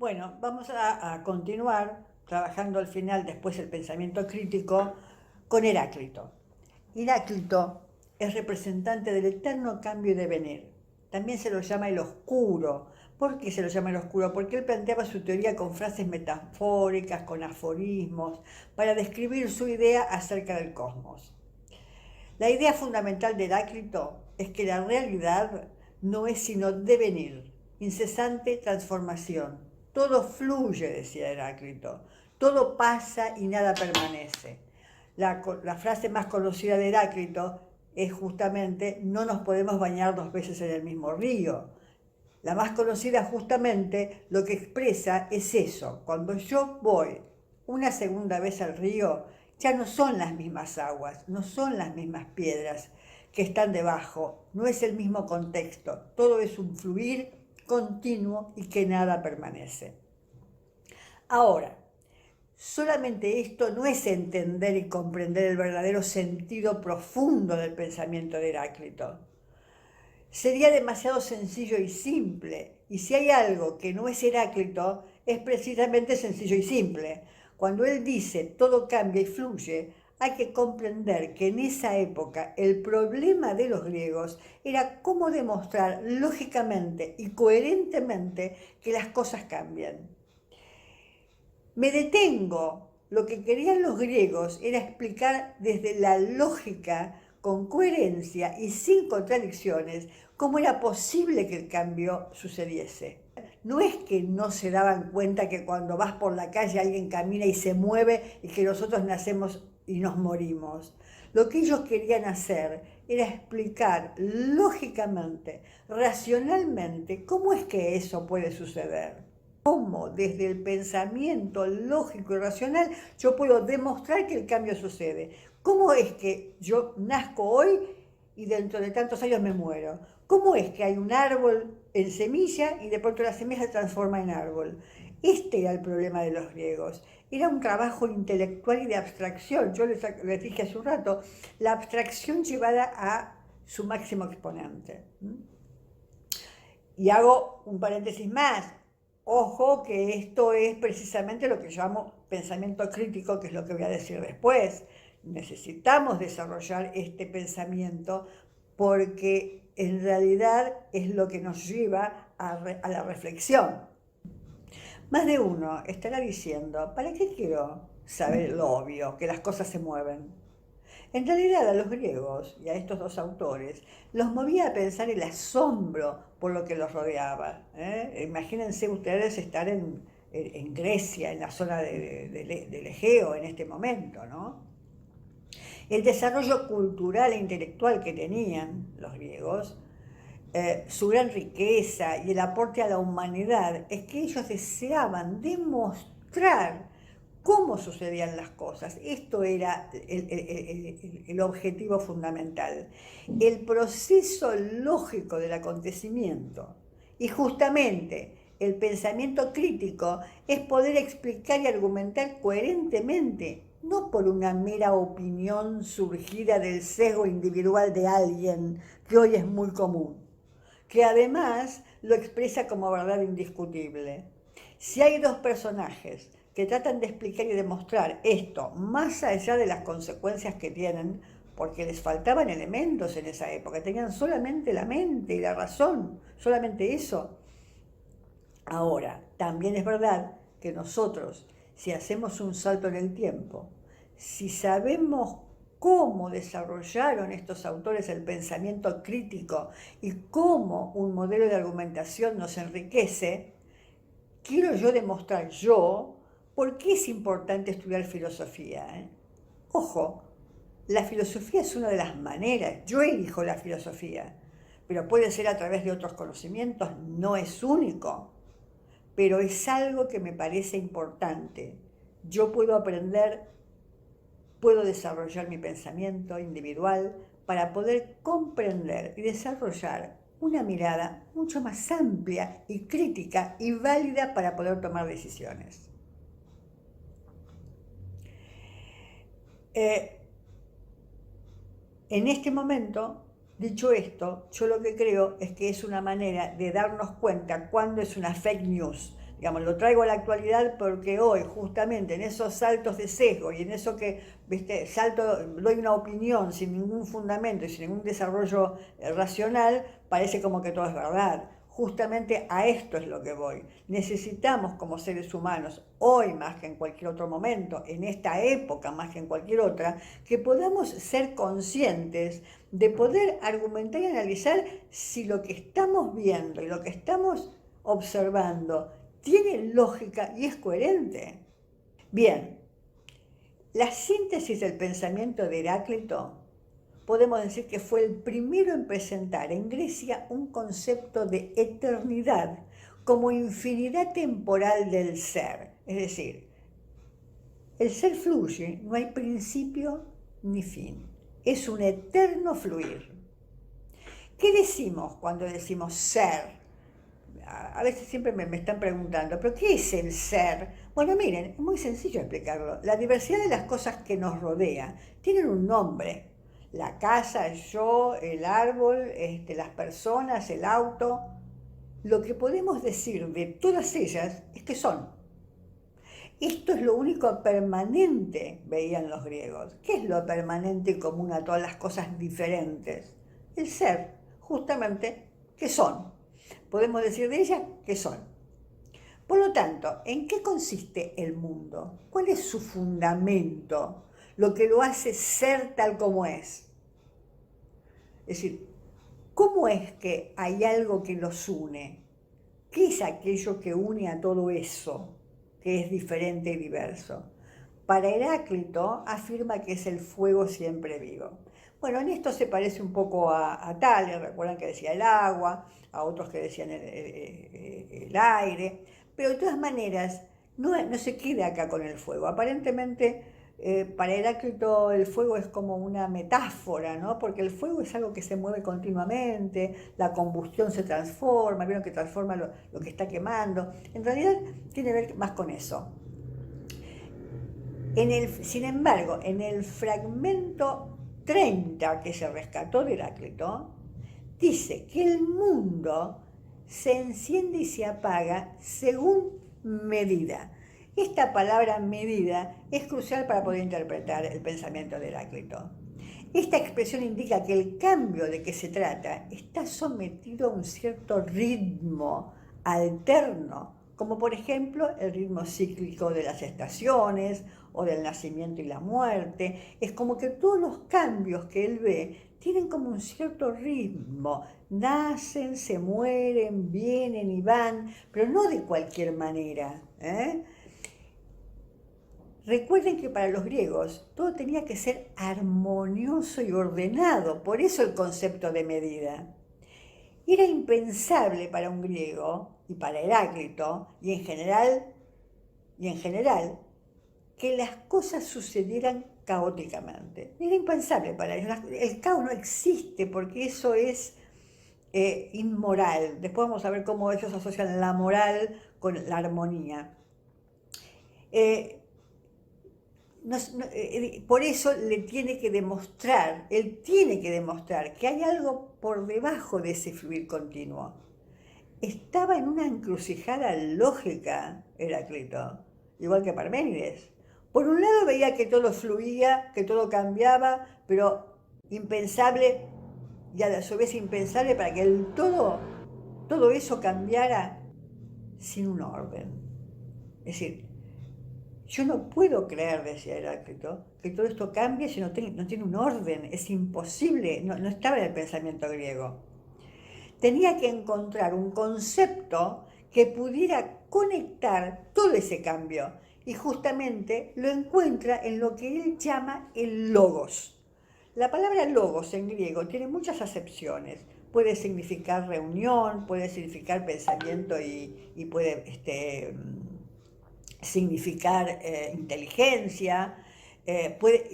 Bueno, vamos a continuar trabajando al final, después el pensamiento crítico, con Heráclito. Heráclito es representante del eterno cambio y devenir. También se lo llama el oscuro. ¿Por qué se lo llama el oscuro? Porque él planteaba su teoría con frases metafóricas, con aforismos, para describir su idea acerca del cosmos. La idea fundamental de Heráclito es que la realidad no es sino devenir, incesante transformación. Todo fluye, decía Heráclito, todo pasa y nada permanece. La frase más conocida de Heráclito es justamente: no nos podemos bañar dos veces en el mismo río. La más conocida justamente lo que expresa es eso: cuando yo voy una segunda vez al río, ya no son las mismas aguas, no son las mismas piedras que están debajo, no es el mismo contexto, todo es un fluir continuo y que nada permanece. Ahora, solamente esto no es entender y comprender el verdadero sentido profundo del pensamiento de Heráclito. Sería demasiado sencillo y simple, y si hay algo que no es Heráclito, es precisamente sencillo y simple. Cuando él dice todo cambia y fluye, hay que comprender que en esa época el problema de los griegos era cómo demostrar lógicamente y coherentemente que las cosas cambian. Me detengo. Lo que querían los griegos era explicar desde la lógica, con coherencia y sin contradicciones, cómo era posible que el cambio sucediese. No es que no se daban cuenta que cuando vas por la calle alguien camina y se mueve y que nosotros nacemos y nos morimos. Lo que ellos querían hacer era explicar lógicamente, racionalmente, cómo es que eso puede suceder. Cómo desde el pensamiento lógico y racional yo puedo demostrar que el cambio sucede. ¿Cómo es que yo nazco hoy y dentro de tantos años me muero? ¿Cómo es que hay un árbol en semilla y de pronto la semilla se transforma en árbol? Este era el problema de los griegos. Era un trabajo intelectual y de abstracción. Yo les dije hace un rato, la abstracción llevada a su máximo exponente. Y hago un paréntesis más. Ojo que esto es precisamente lo que yo llamo pensamiento crítico, que es lo que voy a decir después. Necesitamos desarrollar este pensamiento porque en realidad es lo que nos lleva a la reflexión. Más de uno estará diciendo: ¿para qué quiero saber lo obvio, que las cosas se mueven? En realidad a los griegos y a estos dos autores los movía a pensar el asombro por lo que los rodeaba. Imagínense ustedes estar en Grecia, en la zona del Egeo en este momento, ¿no? El desarrollo cultural e intelectual que tenían los griegos, su gran riqueza y el aporte a la humanidad, es que ellos deseaban demostrar cómo sucedían las cosas. Esto era el objetivo fundamental, el proceso lógico del acontecimiento. Y justamente el pensamiento crítico es poder explicar y argumentar coherentemente, no por una mera opinión surgida del sesgo individual de alguien, que hoy es muy común, que además lo expresa como verdad indiscutible. Si hay dos personajes que tratan de explicar y demostrar esto más allá de las consecuencias que tienen, porque les faltaban elementos en esa época, tenían solamente la mente y la razón, solamente eso. Ahora, también es verdad que nosotros, si hacemos un salto en el tiempo, si sabemos cómo desarrollaron estos autores el pensamiento crítico y cómo un modelo de argumentación nos enriquece, quiero yo demostrar por qué es importante estudiar filosofía. Ojo, la filosofía es una de las maneras, yo elijo la filosofía, pero puede ser a través de otros conocimientos, no es único, pero es algo que me parece importante. Yo puedo aprender, puedo desarrollar mi pensamiento individual para poder comprender y desarrollar una mirada mucho más amplia y crítica y válida para poder tomar decisiones. En este momento, dicho esto, yo lo que creo es que es una manera de darnos cuenta cuándo es una fake news, digamos, lo traigo a la actualidad porque hoy, justamente en esos saltos de sesgo y en eso que, viste, doy una opinión sin ningún fundamento y sin ningún desarrollo racional, parece como que todo es verdad. Justamente a esto es lo que voy. Necesitamos como seres humanos, hoy más que en cualquier otro momento, en esta época más que en cualquier otra, que podamos ser conscientes de poder argumentar y analizar si lo que estamos viendo y lo que estamos observando tiene lógica y es coherente. Bien, la síntesis del pensamiento de Heráclito podemos decir que fue el primero en presentar en Grecia un concepto de eternidad como infinidad temporal del ser. Es decir, el ser fluye, no hay principio ni fin. Es un eterno fluir. ¿Qué decimos cuando decimos ser? A veces siempre me están preguntando, ¿pero qué es el ser? Bueno, miren, es muy sencillo explicarlo. La diversidad de las cosas que nos rodea tienen un nombre. La casa, el yo, el árbol, las personas, el auto. Lo que podemos decir de todas ellas es que son. Esto es lo único permanente, veían los griegos. ¿Qué es lo permanente y común a todas las cosas diferentes? El ser, justamente, que son. Podemos decir de ellas que son. Por lo tanto, ¿en qué consiste el mundo? ¿Cuál es su fundamento? Lo que lo hace ser tal como es. Es decir, ¿cómo es que hay algo que los une? ¿Qué es aquello que une a todo eso, que es diferente y diverso? Para Heráclito afirma que es el fuego siempre vivo. Bueno, en esto se parece un poco a Tales, recuerdan que decía el agua, a otros que decían el aire, pero de todas maneras no se queda acá con el fuego. Aparentemente para Heráclito el fuego es como una metáfora, ¿no? Porque el fuego es algo que se mueve continuamente, la combustión se transforma, vieron que transforma lo que está quemando. En realidad tiene que ver más con eso. Sin embargo, en el fragmento 30 que se rescató de Heráclito, dice que el mundo se enciende y se apaga según medida. Esta palabra medida es crucial para poder interpretar el pensamiento de Heráclito. Esta expresión indica que el cambio de que se trata está sometido a un cierto ritmo alterno, como por ejemplo el ritmo cíclico de las estaciones o del nacimiento y la muerte. Es como que todos los cambios que él ve tienen como un cierto ritmo. Nacen, se mueren, vienen y van, pero no de cualquier manera, ¿eh? Recuerden que para los griegos todo tenía que ser armonioso y ordenado, por eso el concepto de medida. Era impensable para un griego y para Heráclito y en general que las cosas sucedieran caóticamente. Era impensable para ellos. El caos no existe porque eso es inmoral. Después vamos a ver cómo ellos asocian la moral con la armonía. Por eso él tiene que demostrar que hay algo por debajo de ese fluir continuo. Estaba en una encrucijada lógica, Heráclito, igual que Parménides. Por un lado veía que todo fluía, que todo cambiaba, pero impensable, y a su vez impensable para que todo eso cambiara sin un orden. Es decir, yo no puedo creer, decía Heráclito, que todo esto cambie si no tiene un orden. Es imposible, no estaba en el pensamiento griego. Tenía que encontrar un concepto que pudiera conectar todo ese cambio. Y justamente lo encuentra en lo que él llama el logos. La palabra logos en griego tiene muchas acepciones. Puede significar reunión, puede significar pensamiento y puede significar inteligencia,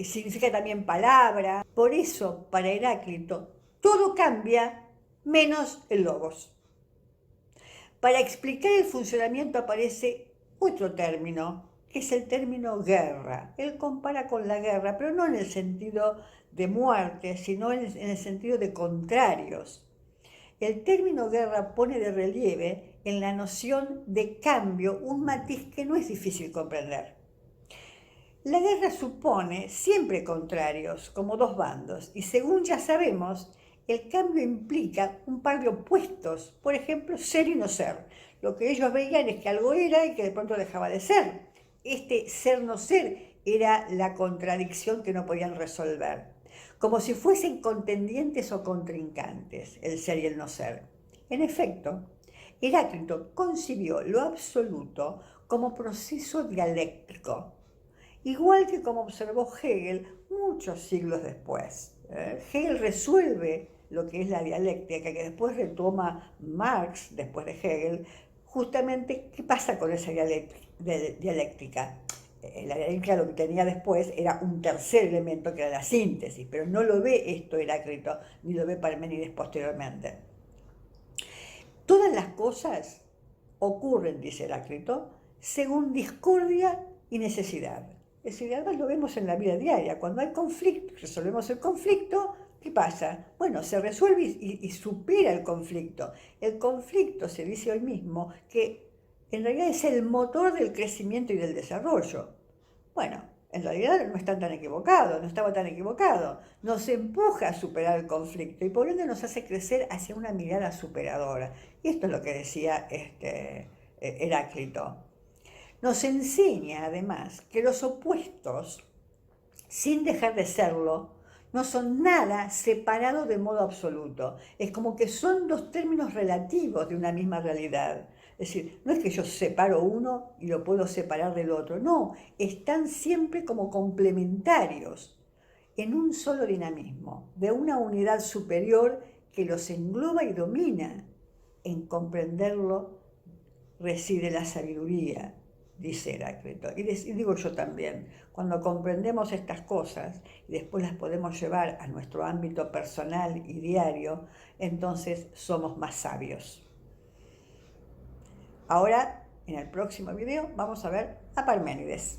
significa también palabra. Por eso, para Heráclito, todo cambia menos el logos. Para explicar el funcionamiento aparece otro término, que es el término guerra. Él compara con la guerra, pero no en el sentido de muerte, sino en el sentido de contrarios. El término guerra pone de relieve en la noción de cambio un matiz que no es difícil comprender. La guerra supone siempre contrarios, como dos bandos, y según ya sabemos, el cambio implica un par de opuestos, por ejemplo, ser y no ser. Lo que ellos veían es que algo era y que de pronto dejaba de ser. Este ser-no ser era la contradicción que no podían resolver, como si fuesen contendientes o contrincantes, el ser y el no ser. En efecto, Heráclito concibió lo absoluto como proceso dialéctico, igual que como observó Hegel muchos siglos después. Hegel resuelve lo que es la dialéctica, que después retoma Marx, después de Hegel, justamente qué pasa con esa dialéctica. La dialéctica lo que tenía después era un tercer elemento que era la síntesis, pero no lo ve esto Heráclito, ni lo ve Parménides posteriormente. Todas las cosas ocurren, dice Heráclito, según discordia y necesidad. Es decir, además lo vemos en la vida diaria. Cuando hay conflicto, resolvemos el conflicto, ¿qué pasa? Bueno, se resuelve y supera el conflicto. El conflicto se dice hoy mismo que en realidad es el motor del crecimiento y del desarrollo. Bueno, en realidad no están tan equivocados, no estaba tan equivocado. Nos empuja a superar el conflicto y por ende nos hace crecer hacia una mirada superadora. Y esto es lo que decía Heráclito. Nos enseña además que los opuestos, sin dejar de serlo, no son nada separado de modo absoluto. Es como que son dos términos relativos de una misma realidad. Es decir, no es que yo separo uno y lo puedo separar del otro. No, están siempre como complementarios en un solo dinamismo, de una unidad superior que los engloba y domina. En comprenderlo reside la sabiduría, dice Heráclito. Y digo yo también, cuando comprendemos estas cosas y después las podemos llevar a nuestro ámbito personal y diario, entonces somos más sabios. Ahora, en el próximo video, vamos a ver a Parménides.